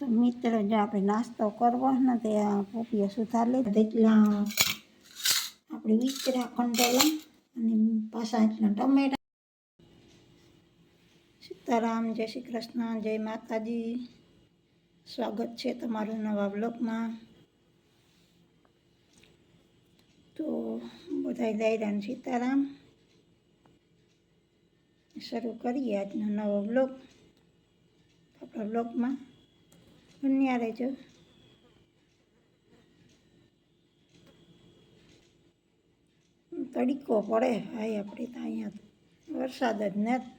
તો મિત્રો જો આપણે નાસ્તો કરવો ને તે પોપીઓ સુધાર લે તેટલા આપણે વિચરા ખંડેલા અને પાછા એટલા ટમેટા. સીતારામ, જય શ્રી કૃષ્ણ, જય માતાજી. સ્વાગત છે તમારું નવા બ્લોગમાં. તો બધા દાયરાને સીતારામ. શરૂ કરીએ આજનો નવો બ્લોગ. આપણા બ્લોગમાં બન્યા રહેજો. તડકો પડે ભાઈ, આપણે તો અહીંયા વરસાદ જ નથી.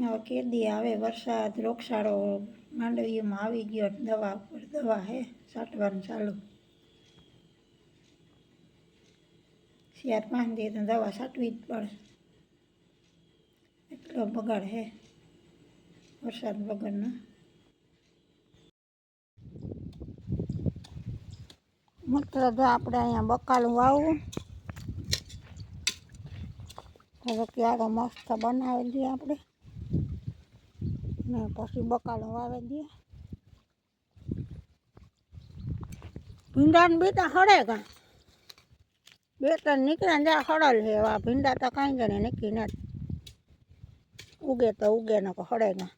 હવે કેદી આવે વરસાદ, રોગચાળો માંડવીમાં આવી ગયો. દવા ઉપર દવા હે છાંટવાનું ચાલુ. 4-5 દી તો દવા છાંટવી જ પડે, એટલો બગાડ હે વરસાદ વગરનો. મતલબ આપણે અહીંયા બકાલું વાવવું હવે ક્યારે મસ્ત બનાવી દઈએ આપણે ને પછી બકાલું વાવી દઈએ. ભીંડાને બીટા હળે કા 2-3 નીકળ્યા જ્યાં હળલ છે. આ ભીંડા તો કાંઈ ગણે નીકળી નથી. ઉગે તો ઉગે ને હળે ના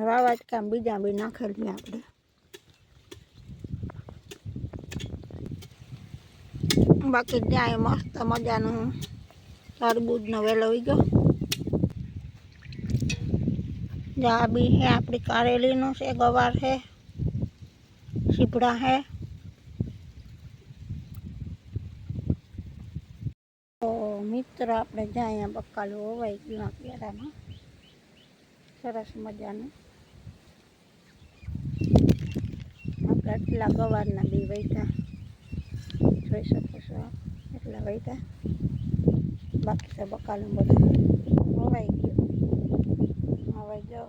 વાવા જ કામ બીજા બી નાખેલી આપણે. બાકી ત્યાં મસ્ત મજાનું તરબૂજનો વેલો આવી ગયો. જ્યાં બી છે આપણી કારેલીનું છે, ગવાર છે, સીપડા છે. તો મિત્રો આપણે જ્યાં અહીંયા બકાલું હોવાઈ ગયું કેરામાં સરસ મજાનું. આપણે એટલા ગવારના બી વૈતા જોઈ શકો છો, એટલા વૈતા. બાકી તો બકાલું બધું હોવાઈ ગયું. હવે જો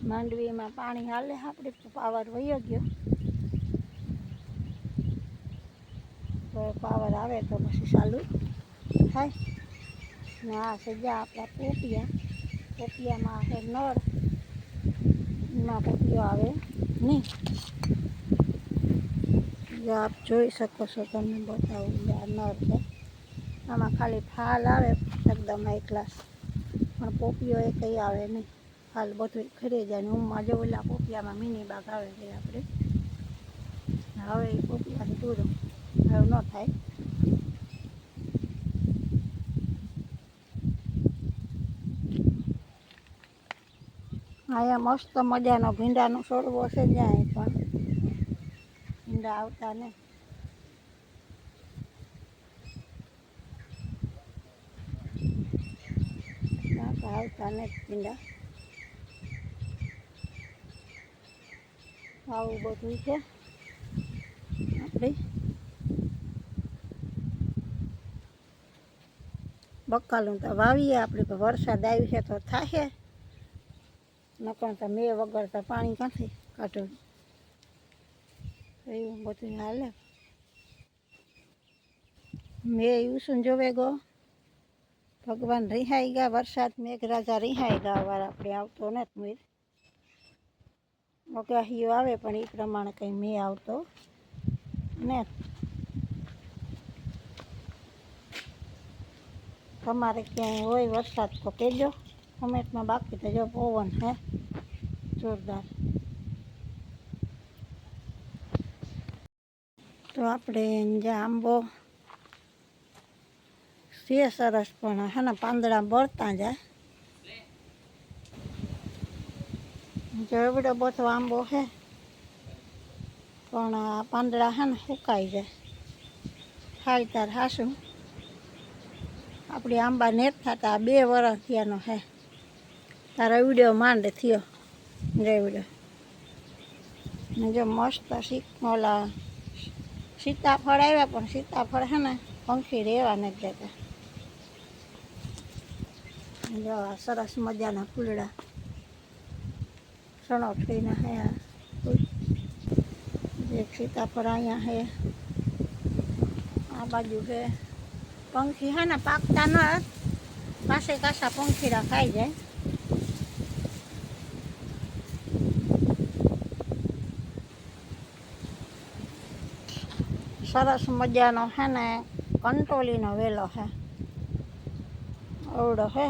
માંડવીમાં પાણી હાલે, આપણે પાવર વયો ગયો. તો પાવર આવે તો પછી ચાલુ થાય ને. આ છે જ્યાં આપણા પોપિયા. પોપિયામાં છે નળ, એમાં પોપિયો આવે નહીં. જો આપ જોઈ શકો છો, તમને બતાવું આ નળ છે. આમાં ખાલી ફાલ આવે એકદમ એકલા, પણ પોપિયો એ કંઈ આવે નહીં. ફાલ બધું ખરી જાય ને ઊંમાં જો ઓલા પોપિયામાં મિની બાગ આવે છે આપણે. હવે એ પોપિયાથી દૂર હવે ન થાય. અહીંયા મસ્ત મજાનો ભીંડાનો છોડવો છે જ્યાં, પણ ભીંડા આવતા ને. આવતા ને ભીંડા. આવું બધું છે આપણે. બકાલું તો વાવીએ આપણે, પણ વરસાદ આવી છે તો થાય. નકર તો મેં વગર તો પાણી ક્યાંથી કાઢવું. એવું બધું હાલે. મેં યુસુન જોવે ગો ભગવાન રિહાઈ ગયા. વરસાદ મેઘરાજા રિહાઈ ગયા. વાર આપણે આવતો નથી. અગાહીઓ આવે પણ એ પ્રમાણે કંઈ મેં આવતો ને. તમારે ક્યાંય હોય વરસાદ તો કહેજો કોમેન્ટમાં. બાકી તો જો પવન હે જોરદાર. તો આપણે જ્યાં આંબો છે સરસ, પણ હે ને પાંદડા બળતા જાય. જો એવડો બધો આંબો છે, પણ આ પાંદડા છે ને સુકાઈ જાય. ખાઈ તાર હાસું. આપણી આંબા નેત થતા 2 વર્ષ થયાનો છે. તારો વિડીયો માંડ થયો રેવડો. ને જો મસ્ત ઓલા સીતાફળ આવ્યા, પણ સીતાફળ છે ને પંખી રહેવા નથી દેતા. જો આ સરસ મજાના ફૂલડા સણોઠીના હે. એક સીતાફળ અહીંયા છે, આ બાજુ છે. પંખી હે ને પાકતા ન કાસે કાસા પંખીડા ખાઈ જાય. સરસ મજાનો છે ને કંટોલીનો વેલો છે, અવડો છે.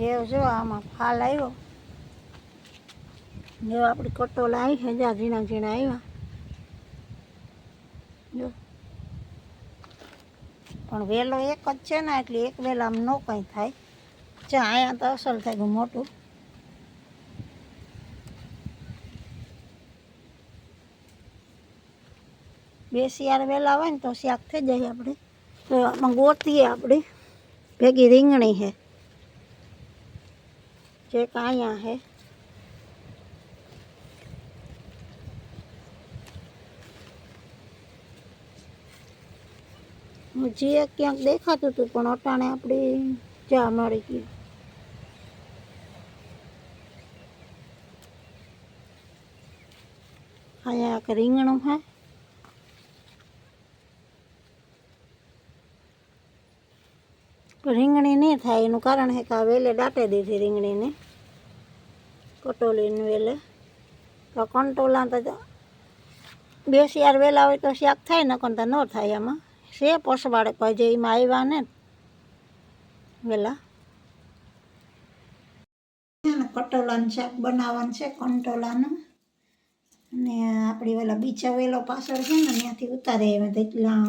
એવ જો આમાં ફાલ આવ્યો, જો આપણી કટોલા આવી છે, જ્યાં ઝીણા ઝીણા આવ્યા જો. પણ વેલો એક જ છે ને, એટલે એક વેલામાં ન કંઈ થાય. ચા અહીંયા તો અસલ થાય ગયું મોટું. બે શિયાળ વેલા હોય ને તો શાક થઈ જાય આપણે. તો આમાં ગોતીએ આપણે ભેગી રીંગણી છે, જે અહીંયા છે. હજી એક ક્યાંક દેખાતું હતું, પણ અટાણે આપણી ચા મળી ગઈ. અહીંયા એક રીંગણું છે. રીંગણી નહીં થાય એનું કારણ છે કે આ વેલે દાટે દીધી રીંગણીને, કટોલીને વેલે. તો કંટોલા તો બે શિયાળ વેલા હોય તો શાક થાય, નકર તો ન થાય. એમાં છે પસવાડે કોઈ જે એમાં આવ્યા ને વેલા. કટોલાનું શાક બનાવવાનું છે, કંટોલાનું. અને આપણી વેલા બીજા વેલો પાછળ છે ને, ત્યાંથી ઉતારે આવ્યા તો એટલા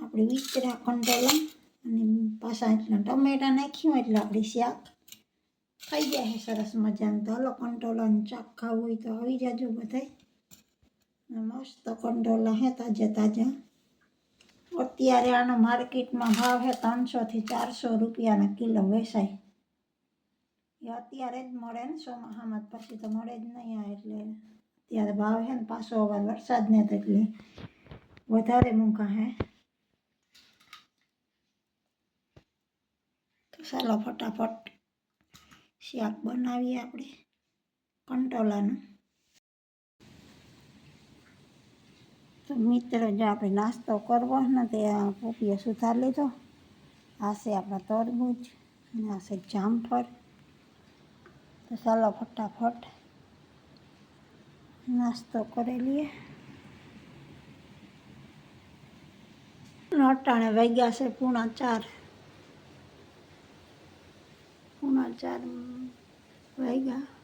આપણી વિચરા કંટોલા. અને પાછા એટલા ટમેટા નાખ્યું એટલે આપણી શાક થઈ જાય છે સરસ મજાનું. તો હાલો કંટોલાનું શાક ખાવું હોય તો આવી જાજો બધાય. મસ્ત કંટોલા હે તાજા તાજા. અત્યારે આનો માર્કેટમાં ભાવ છે 300 થી 400 રૂપિયાના કિલો વેચાય. એ અત્યારે જ મળે ને, ચોમાસામાં પછી તો મળે જ નહીં. આ એટલે અત્યારે ભાવ છે ને, પાછો હવે વરસાદ ને તો એટલે વધારે મૂંઘા હે. તો ચાલો ફટાફટ શાક બનાવીએ આપણે કંટોલાનું. તો મિત્રો, જો આપણે નાસ્તો કરવો ને તે પોપીઓ સુધાર લીધો. આ છે આપણા તરબૂચ અને આ છે જામફળ. તો ચાલો ફટાફટ નાસ્તો કરી લઈએ. અટાણે વાગ્યા છે 3:45. 3:45 વાગ્યા.